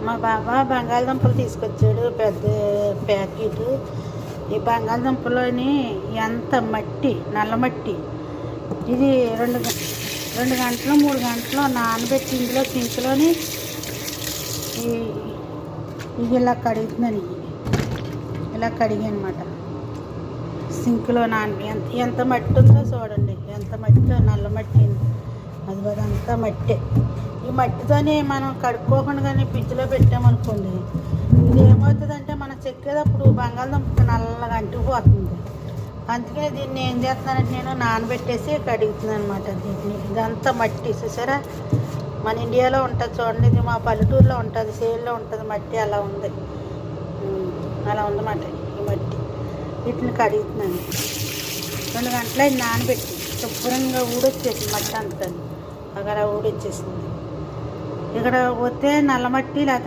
మా బాబా బంగాళదుంపలు తీసుకొచ్చాడు పెద్ద ప్యాకెట్. ఈ బంగాళదుంపలోని ఎంత మట్టి, నల్ల మట్టి. ఇది 2 గంటలు 3 గంటలు నానబెట్టి ఇందులో సింక్లోని ఇది ఇలా కడుగుతున్నాను. ఇలా కడిగి అనమాట సింక్లో ఎంత మట్టి ఉందో చూడండి. ఎంత మట్టి, నల్ల మట్టి. అదంతా మట్టే. ఈ మట్టితోనే మనం కడుక్కోకుండా కానీ ఫ్రిడ్జ్లో పెట్టామనుకోండి, ఇది ఏమవుతుందంటే మనం చెక్కేటప్పుడు బంగాళదుంప నల్లగా అంటుకుపోతుంది. అందుకే దీన్ని ఏం చేస్తానంటే నేను నానబెట్టేసి కడుగుతున్నాను అనమాట. దీన్ని ఇదంతా మట్టి చూసారా, మన ఇండియాలో ఉంటుంది చూడండి. ఇది మా పల్లెటూరులో ఉంటుంది, సేల్లో ఉంటుంది మట్టి. అలా ఉంది, అలా ఉందన్నమాట ఈ మట్టి. వీటిని కడుగుతున్నాను. 2 గంటలు అయింది నానబెట్టి. శుభ్రంగా ఊడొచ్చేసింది మట్టి అంతా. అక్కడ ఊడొచ్చేసింది. ఇక్కడ పోతే నల్ల మట్టి లేకపోతే